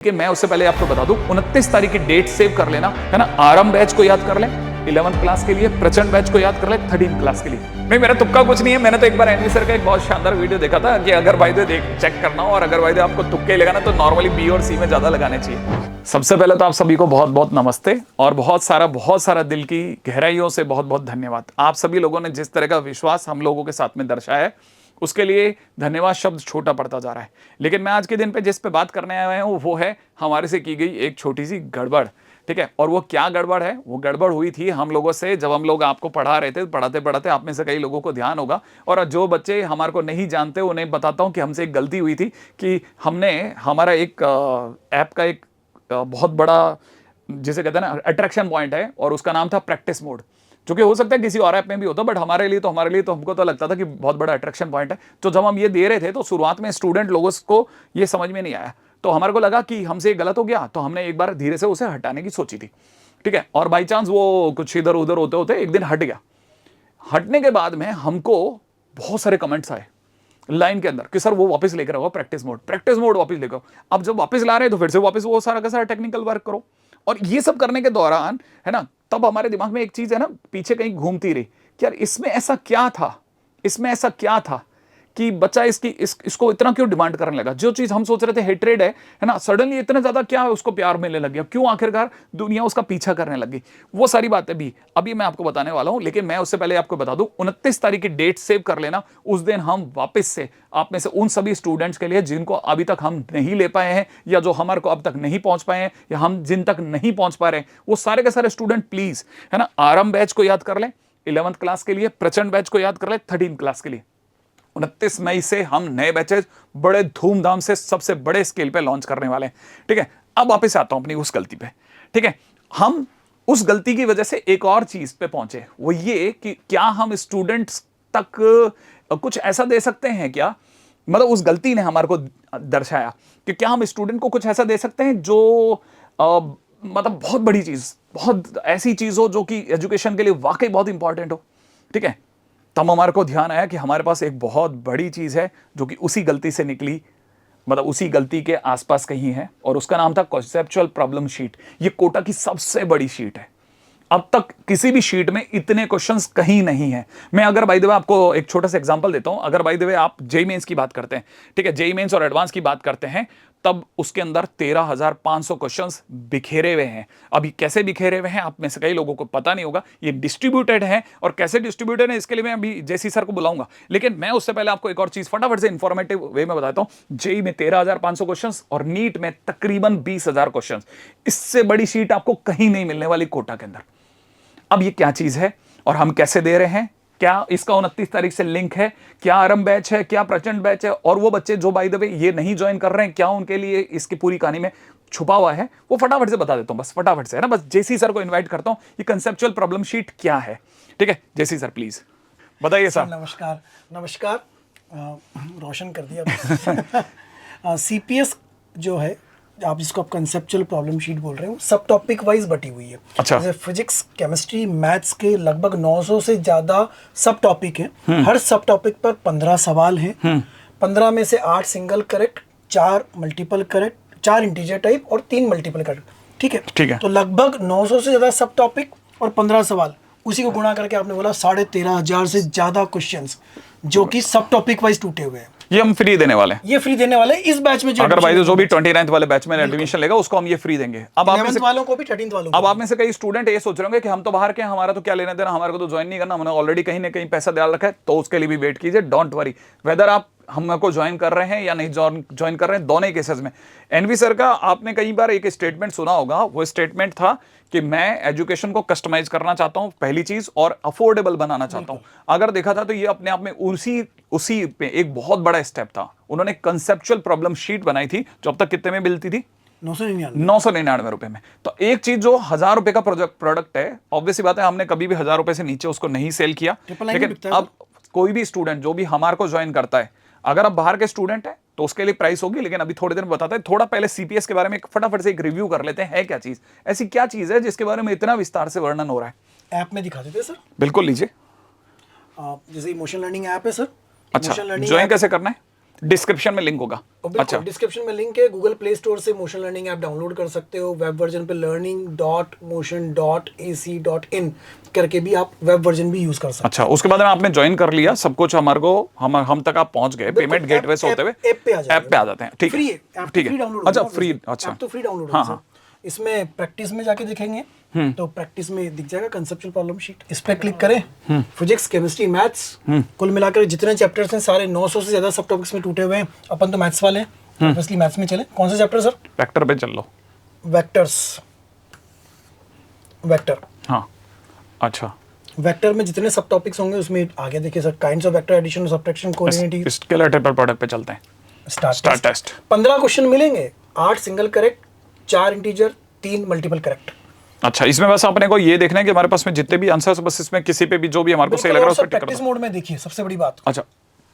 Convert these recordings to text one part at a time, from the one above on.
कि मैं उससे पहले आपको बता दूं 29 तारीख की डेट सेव कर लेना है ना। आरंभ बैच को याद कर ले 11th क्लास के लिए, प्रचंड बैच को याद कर ले 13th क्लास के लिए। नहीं, मेरा तुक्का कुछ नहीं है। मैंने तो एक बार एनवी सर का एक बहुत शानदार वीडियो देखा था कि अगर भाई देख चेक करना हो और अगर भाई आपको तुक्के लगाना तो नॉर्मली बी और सी में ज्यादा लगाने चाहिए। सबसे पहले तो आप सभी को बहुत बहुत नमस्ते और बहुत सारा दिल की गहराइयों से बहुत बहुत धन्यवाद। आप सभी लोगों ने जिस तरह का विश्वास हम लोगों के साथ में दर्शाया है उसके लिए धन्यवाद शब्द छोटा पड़ता जा रहा है। लेकिन मैं आज के दिन पे जिस पे बात करने आया हूं वो है हमारे से की गई एक छोटी सी गड़बड़। ठीक है, और वो क्या गड़बड़ है? वो गड़बड़ हुई थी हम लोगों से जब हम लोग आपको पढ़ा रहे थे। पढ़ाते पढ़ाते आप में से कई लोगों को ध्यान होगा और जो बच्चे हमारे को नहीं जानते उन्हें बताता हूं कि हमसे एक गलती हुई थी कि हमने हमारा एक ऐप का एक बहुत बड़ा जिसे कहते हैं ना अट्रैक्शन पॉइंट है और उसका नाम था प्रैक्टिस मोड, जो कि हो सकता है किसी और ऐप में भी होता, बट हमारे लिए तो हमको तो लगता था कि बहुत बड़ा अट्रैक्शन पॉइंट है। तो जब हम ये दे रहे थे तो शुरुआत में स्टूडेंट लोगों को ये समझ में नहीं आया, तो हमारे को लगा कि हमसे गलत हो गया, तो हमने एक बार धीरे से उसे हटाने की सोची थी। ठीक है, और बाई चांस वो कुछ इधर उधर होते होते एक दिन हट गया। हटने के बाद में हमको बहुत सारे कमेंट्स आए लाइन के अंदर कि सर वो वापस लेकर आओ प्रैक्टिस मोड वापस लेकर आओ। अब जब वापस ला रहे हैं तो फिर से वापस वो सारा का सारा टेक्निकल वर्क करो। और ये सब करने के दौरान है ना, तब हमारे दिमाग में एक चीज है ना पीछे कहीं घूमती रही कि यार इसमें ऐसा क्या था कि बच्चा इसको इतना क्यों डिमांड करने लगा। जो चीज हम सोच रहे थे हेट्रेड है ना, सडनली इतना ज्यादा क्या उसको प्यार मिलने लग गया, क्यों आखिरकार दुनिया उसका पीछा करने लगी। वो सारी बातें भी अभी मैं आपको बताने वाला हूं। लेकिन मैं उससे पहले आपको बता दूं 29 तारीख की डेट सेव कर लेना। उस दिन हम वापस से आप में से उन सभी स्टूडेंट्स के लिए जिनको अभी तक हम नहीं ले पाए हैं या जो हमारे को अब तक नहीं पहुंच पाए हैं या हम जिन तक नहीं पहुंच पा रहे हैं, वो सारे के सारे स्टूडेंट प्लीज है ना आरंभ बैच को याद कर ले 11th क्लास के लिए, प्रचंड बैच को याद कर ले 13th क्लास के लिए। 29 मई से हम नए बैचेज बड़े धूमधाम से सबसे बड़े स्केल पे लॉन्च करने वाले हैं। ठीक है, अब वापस आता हूं अपनी उस गलती पे। ठीक है, हम उस गलती की वजह से एक और चीज पे पहुंचे, वो ये कि क्या हम स्टूडेंट्स तक कुछ ऐसा दे सकते हैं क्या, मतलब उस गलती ने हमारे को दर्शाया कि क्या हम स्टूडेंट को कुछ ऐसा दे सकते हैं जो मतलब बहुत बड़ी चीज, बहुत ऐसी चीज हो जो कि एजुकेशन के लिए वाकई बहुत इंपॉर्टेंट हो। ठीक है, तब हमारे को ध्यान आया कि हमारे पास एक बहुत बड़ी चीज है जो कि उसी गलती से निकली, मतलब उसी गलती के आसपास कहीं है, और उसका नाम था कॉन्सेप्चुअल प्रॉब्लम शीट। ये कोटा की सबसे बड़ी शीट है। अब तक किसी भी शीट में इतने क्वेश्चंस कहीं नहीं है। मैं अगर बाय द वे आपको एक छोटा सा एग्जांपल देता हूं, अगर बाय द वे आप जेईई मेंस की बात करते हैं, ठीक है, जेईई मेंस और एडवांस की बात करते हैं, तब उसके अंदर 13,500 क्वेश्चंस बिखेरे हुए हैं। अभी कैसे बिखेरे हुए हैं आप में से कई लोगों को पता नहीं होगा। ये डिस्ट्रीब्यूटेड है, और कैसे डिस्ट्रीब्यूटेड है इसके लिए मैं अभी जेसी सर को बुलाऊंगा। लेकिन मैं उससे पहले आपको एक और चीज फटाफट से इंफॉर्मेटिव वे में बताता हूं। जेईई में 13,500 क्वेश्चंस और नीट में तकरीबन 20,000 क्वेश्चंस। इससे बड़ी शीट आपको कहीं नहीं मिलने वाली कोटा के अंदर। अब ये क्या चीज है और हम कैसे दे रहे हैं, क्या इसका 29 तारीख से लिंक है, क्या आरंभ बैच है, क्या प्रचंड बैच है, और वो बच्चे जो बाय द वे ये नहीं ज्वाइन कर रहे हैं क्या उनके लिए इसकी पूरी कहानी में छुपा हुआ है, वो फटाफट से बता देता हूं। बस फटाफट से है ना, बस जेसी सर को इन्वाइट करता हूं। ये कंसेप्चुअल प्रॉब्लम शीट क्या है? ठीक है, जेसी सर प्लीज बताइए सर। नमस्कार। रोशन कर दिया। सीपीएस जो है, आप जिसको आप कंसेप्चुअल प्रॉब्लम शीट बोल रहे हो, सब टॉपिक वाइज बटी हुई है। अच्छा। जैसे फिजिक्स, केमिस्ट्री, मैथ्स के लगभग 900 से ज्यादा सब टॉपिक हैं। हर सब टॉपिक पर 15 सवाल हैं। 15 में से 8 single correct, 4 multiple correct, 4 integer type और 3 मल्टीपल करेक्ट। ठीक है, ठीक है। तो लगभग 900 से ज्यादा सब टॉपिक और 15 सवाल, उसी को गुणा करके आपने बोला 13,500 से ज्यादा क्वेश्चंस जो कि सब टॉपिक वाइज टूटे हुए हैं। ये हम फ्री देने वाले हैं। ये फ्री देने वाले हैं इस बैच में। अगर भाई जो भी 29th वाले बैच में एडमिशन लेगा उसको हम ये फ्री देंगे। अब आप में से वालों को भी 13th वालों को। अब आप में से कई स्टूडेंट ये सोच रहे होंगे कि हम तो बाहर के हैं, हमारा तो क्या लेना देना, हमारे को तो ज्वाइन नहीं करना, हमने ऑलरेडी कहीं ना कहीं पैसा डाल रखा है, तो उसके लिए भी वेट कीजिए। डोंट वरी, वेदर आप हमको ज्वाइन कर रहे हैं या नहीं ज्वाइन कर रहे हैं, दोनों केसेस में एनवी सर का आपने कई बार एक स्टेटमेंट सुना होगा। वो स्टेटमेंट था कि मैं एजुकेशन को कस्टमाइज करना चाहता हूं, पहली चीज, और अफोर्डेबल बनाना चाहता हूं। अगर देखा था तो ये अपने आप में उसी पे एक बहुत बड़ा स्टेप था। उन्होंने कंसेप्चुअल प्रॉब्लम शीट बनाई थी जो अब तक कितने में मिलती थी? 999 रुपए में। तो एक चीज जो 1,000 रुपए का प्रोडक्ट है, ऑब्वियसली बात है हमने कभी भी 1,000 रुपए से नीचे उसको नहीं सेल किया। लेकिन अब कोई भी स्टूडेंट जो भी हमारे को ज्वाइन करता है, अगर आप बाहर के स्टूडेंट है तो उसके लिए प्राइस होगी, लेकिन अभी थोड़ी देर में बताते हैं। थोड़ा पहले सीपीएस के बारे में फटाफट से एक रिव्यू कर लेते हैं। है क्या चीज, ऐसी क्या चीज है जिसके बारे में इतना विस्तार से वर्णन हो रहा है? ऐप में दिखा देते हैं सर। बिल्कुल लीजिए। जैसे इमोशन लर्निंग ऐप है सर। अच्छा, ज्वाइन कैसे करना है? डिस्क्रिप्शन में लिंक होगा। अच्छा, डिस्क्रिप्शन में लिंक है, गूगल प्ले स्टोर से मोशन लर्निंग ऐप डाउनलोड कर सकते हो, वेब वर्जन पे learning.motion.ac.in करके भी आप वेब वर्जन भी यूज कर सकते अच्छा, उसके बाद में आपने ज्वाइन कर लिया सब कुछ, हमारे को हम तक आप पहुंच गए, पेमेंट गेटवे से होते हुए ऐप पे आ जाते हैं। ठीक है, फ्री है, ऐप ठीक फ्री है, डाउनलोड अच्छा फ्री, अच्छा तो फ्री डाउनलोड हाँ, होगा सर। इसमें प्रैक्टिस में जाके देखेंगे तो प्रैक्टिस में दिख जाएगा कंसेप्चुअल प्रॉब्लम शीट, इस पे क्लिक करें, फिजिक्स केमिस्ट्री मैथ्स कुल मिलाकर जितने चैप्टर्स हैं सारे 900 से ज्यादा सब टॉपिक्स में टूटे हुए हैं। अपन तो मैथ्स वाले हैं, ऑब्वियसली मैथ्स में चले। कौन सा चैप्टर सर? वेक्टर पे चल लो। वेक्टर, हाँ, अच्छा, वेक्टर में जितने सब टॉपिक्स होंगे उसमें आगे देखिए sir, kinds of vector, addition, subtraction, coordinate, scalar triple product पे चलते हैं। स्टार्ट टेस्ट 15 क्वेश्चन मिलेंगे, 8 single correct, 4 integer, 3 multiple correct. अच्छा, इसमें बस अपने को ये देखना है कि हमारे पास में जितने भी आंसर्स, बस इसमें किसी पे भी जो भी हमारे को सही लग रहा है उस पे टिक कर दो। प्रैक्टिस मोड में देखिए सबसे बड़ी बात। अच्छा,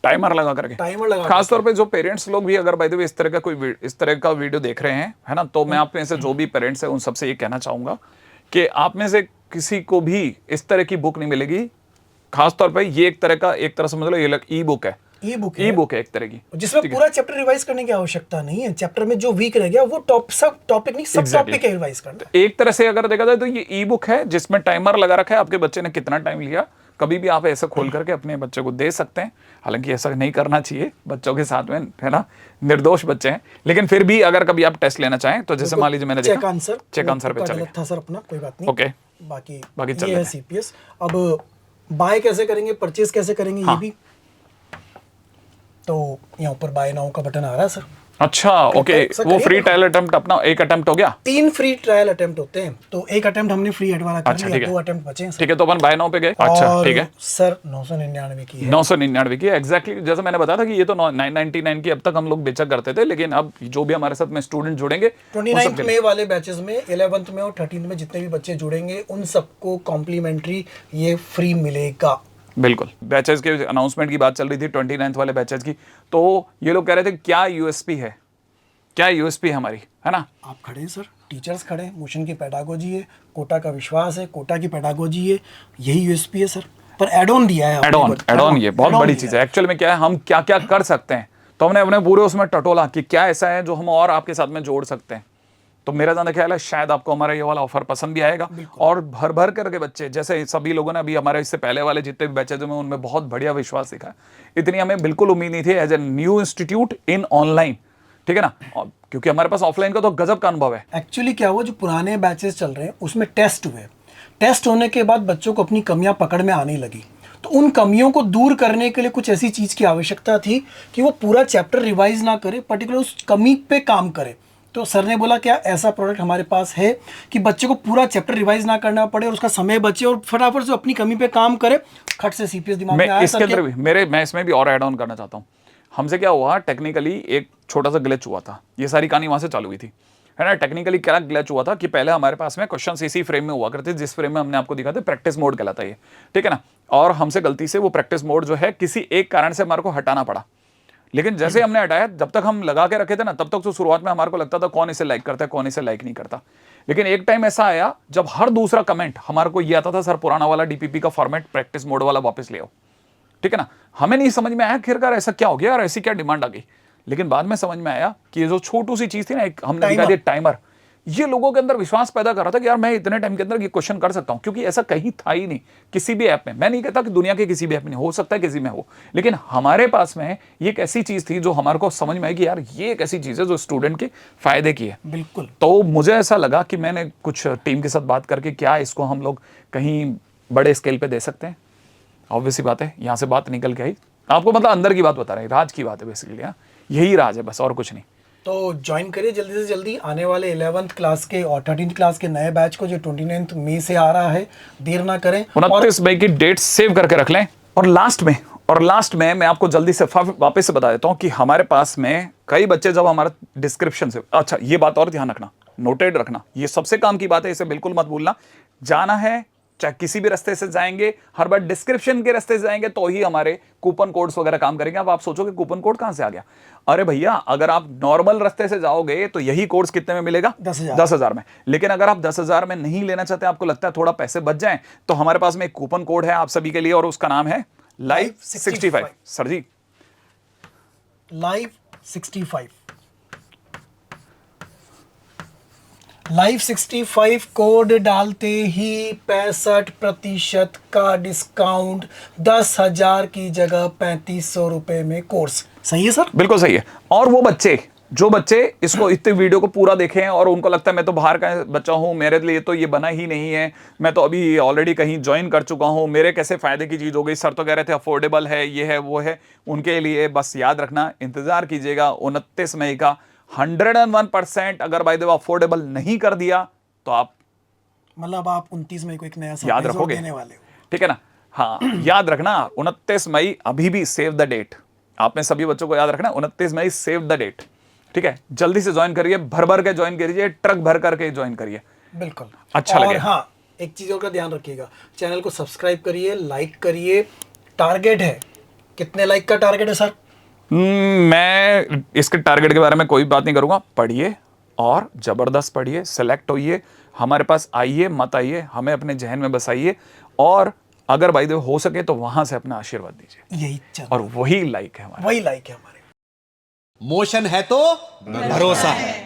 टाइमर लगा करके, खास तौर पे जो पेरेंट्स लोग भी अगर बाय द वे इस तरह का वीडियो देख रहे हैं, है ना, तो मैं आप में से जो भी पेरेंट्स हैं उन सबसे ये कहना चाहूंगा कि आप में से किसी को भी इस तरह की बुक नहीं मिलेगी। खास तौर पे ये एक तरह समझ लो ये ई बुक है, ई बुक है एक तरह की, जिसमें पूरा चैप्टर रिवाइज करने की आवश्यकता नहीं है। चैप्टर में जो वीक रह गया वो सब टॉपिक नहीं, सब टॉपिक है रिवाइज करना। एक तरह से अगर देखा जाए तो ये ई बुक है जिसमें टाइमर लगा रखा है, आपके बच्चे ने कितना टाइम लिया, कभी भी आप ऐसा खोल करके अपने बच्चे को दे सकते हैं। हालांकि ऐसा नहीं करना चाहिए बच्चों के साथ में, है ना, निर्दोष बच्चे हैं, लेकिन फिर भी अगर कभी आप टेस्ट लेना चाहें तो जैसे मान लीजिए मैंने चेक देखा आंसर पे चले था सर अपना, कोई बात नहीं, ओके, बाकी चल है सीपीएस। अब बाय कैसे करेंगे, परचेज कैसे करेंगे, ये भी तो यहाँ ऊपर बाय नाउ का बटन आ रहा है सर। अच्छा, ओके, वो फ्री ट्रायल अटेम्प्ट अपना एक अटेम्प्ट हो गया। 3 फ्री ट्रायल अटेम्प्ट होते हैं, तो एक अटेम्प्ट हमने फ्री एड वाला कर लिया, 2 अटेम्प्ट बचे हैं सर। ठीक है, तो अपन बाय नाउ पे गए। अच्छा, ठीक है सर, 999 की है, 999 की है एग्जैक्टली। जैसे मैंने बताया था कि ये तो 999 की अब तक हम लोग बेचा करते थे, लेकिन अब जो भी हमारे साथ में स्टूडेंट जुड़ेंगे 29 मई वाले बैचेस में, 11th में और 13th में जितने भी बच्चे जुड़ेंगे उन सबको कॉम्प्लीमेंट्री ये फ्री मिलेगा। बिल्कुल। बैचेस के अनाउंसमेंट की बात चल रही थी 29th वाले बैचेस की, तो ये लोग कह रहे थे क्या यूएसपी है, क्या यूएसपी है हमारी, है ना। आप खड़े हैं सर, टीचर्स खड़े हैं, मोशन की पेडागोजी है, कोटा का विश्वास है, कोटा की पेडागोजी है, यही यूएसपी है सर। पर एड ऑन दिया है, एड ऑन ये बहुत बड़ी चीज है एक्चुअल में। क्या है, हम क्या क्या कर सकते हैं, तो हमने अपने पूरे उसमें टटोला कि क्या ऐसा है जो हम और आपके साथ में जोड़ सकते हैं। तो मेरा ज्यादा ख्याल है शायद आपको हमारा ये वाला ऑफर पसंद भी आएगा, और भर भर करके बच्चे, जैसे सभी लोगों ने अभी हमारे इससे पहले वाले जितने भी बैचेज में उनमें बहुत बढ़िया विश्वास दिखा है। इतनी हमें बिल्कुल उम्मीद नहीं थी as a new institute in online, ठीक है ना, क्योंकि हमारे पास ऑफलाइन का तो गजब का अनुभव है। एक्चुअली क्या हुआ, जो पुराने बैचेस चल रहे हैं उसमें टेस्ट हुए, टेस्ट होने के बाद बच्चों को अपनी कमियां पकड़ में आने लगी, तो उन कमियों को दूर करने के लिए कुछ ऐसी चीज की आवश्यकता थी कि वो पूरा चैप्टर रिवाइज ना करे, पर्टिकुलर उस कमी पे काम करे। तो सर ने बोला क्या ऐसा प्रोडक्ट हमारे पास है कि बच्चे को पूरा चैप्टर रिवाइज ना करना पड़े और उसका समय बचे और फटाफट से अपनी कमी पे काम करे, खट से सीपीएस दिमाग में आया। इसके अंदर भी मैं इसमें भी और ऐड ऑन करना चाहता हूँ। हमसे क्या हुआ, टेक्निकली एक छोटा सा ग्लिच हुआ था, ये सारी कहानी वहां से चालू हुई थी, है ना। टेक्निकली क्या ग्लिच हुआ था कि पहले हमारे पास में क्वेश्चन इसी फ्रेम में हुआ करते, जिस फ्रेम में हमने आपको दिखा था प्रैक्टिस मोड कहलाता है ये, ठीक है ना। और हमसे गलती से वो प्रैक्टिस मोड जो है किसी एक कारण से हमारे को हटाना पड़ा, लेकिन जैसे हमने हटाया, जब तक हम लगा के रखे थे ना, तब तक तो शुरुआत में हमारे को लगता था कौन इसे लाइक करता है, कौन इसे लाइक नहीं करता। लेकिन एक टाइम ऐसा आया जब हर दूसरा कमेंट हमारे को ये आता था, सर पुराना वाला डीपीपी का फॉर्मेट प्रैक्टिस मोड वाला वापस ले आओ, ठीक है ना। हमें नहीं समझ में आया आखिरकार ऐसा क्या हो गया और ऐसी क्या डिमांड आ गई, लेकिन बाद में समझ में आया कि ये जो छोटी सी चीज थी ना, एक हमने दिखा दिया टाइमर, ये लोगों के अंदर विश्वास पैदा कर रहा था कि यार मैं इतने टाइम के अंदर ये क्वेश्चन कर सकता हूं, क्योंकि ऐसा कहीं था ही नहीं किसी भी ऐप में। मैं नहीं कहता कि दुनिया के किसी भी ऐप में, हो सकता है किसी में हो, लेकिन हमारे पास में ये एक ऐसी चीज थी जो हमारे को समझ में आई कि यार ये एक ऐसी चीज है जो स्टूडेंट के फायदे की है। बिल्कुल। तो मुझे ऐसा लगा कि मैंने कुछ टीम के साथ बात करके क्या इसको हम लोग कहीं बड़े स्केल पे दे सकते हैं। ऑब्वियसली बात है, यहाँ से बात निकल के आई, आपको मतलब अंदर की बात बता रहे हैं, राज की बात है बेसिकली, यही राज है बस, और कुछ नहीं। तो ज्वाइन करिए जल्दी से जल्दी, आने वाले 11th क्लास के और 13th क्लास के नए बैच को जो 29 मई से आ रहा है, देर ना करें। 29 मई की डेट सेव करके रख लें। और लास्ट में मैं आपको जल्दी से वापस से बता देता हूं कि हमारे पास में कई बच्चे जब हमारा डिस्क्रिप्शन से, अच्छा ये बात और ध्यान रखना, नोटेड रखना, ये सबसे काम की बात है, इसे बिल्कुल मत भूलना। जाना है चाहे किसी भी रास्ते से जाएंगे, हर बार डिस्क्रिप्शन के रास्ते से जाएंगे तो ही हमारे कूपन कोड्स वगैरह काम करेंगे। अब आप सोचोगे कूपन कोड कहां से आ गया, अरे भैया अगर आप नॉर्मल रास्ते से जाओगे तो यही कोर्स कितने में मिलेगा, 10,000 में। लेकिन अगर आप 10,000 में नहीं लेना चाहते, आपको लगता है थोड़ा पैसे बच जाएं, तो हमारे पास में एक कूपन कोड है आप सभी के लिए, और उसका नाम है Live 65। सर जी लाइव 65, लाइव 65 कोड डालते ही 65% का डिस्काउंट, 10,000 की जगह 3,500 रुपए में कोर्स। सही है सर? बिल्कुल सही है। और वो बच्चे जो बच्चे इसको इतने वीडियो को पूरा देखे हैं और उनको लगता है मैं तो बाहर का बच्चा हूं, मेरे लिए तो ये बना ही नहीं है, मैं तो अभी ऑलरेडी कहीं ज्वाइन कर चुका हूं, मेरे कैसे फायदे की चीज हो गई, सर तो कह रहे थे अफोर्डेबल है, ये है वो है। उनके लिए बस याद रखना, इंतजार कीजिएगा 29 मई का। 101%। अगर बाय द वे अफोर्डेबल नहीं कर दिया तो आप मतलब आप 29 मई को एक नया याद सरप्राइज और रखोगे, देने वाले हो। ठीक है ना? हाँ, याद रखना 29 मई, अभी भी सेव द डेट। आपने सभी बच्चों को याद रखना 29 मई, सेव द डेट। ठीक है, जल्दी से ज्वाइन करिए, भर भर के ज्वाइन करिए, ट्रक भर करके ज्वाइन करिए। बिल्कुल अच्छा और लगे। हाँ, एक चीज और का ध्यान रखिएगा, चैनल को सब्सक्राइब करिए, लाइक करिए। टारगेट है, कितने लाइक का टारगेट है सर? मैं इसके टारगेट के बारे में कोई बात नहीं करूंगा। पढ़िए और जबरदस्त पढ़िए, सेलेक्ट होइए, हमारे पास आइए, मत आइए, हमें अपने जहन में बसाइए, और अगर भाई हो सके तो वहां से अपना आशीर्वाद दीजिए। यही चल, और वही लाइक है हमारा, वही लाइक है हमारे। मोशन है तो भरोसा है।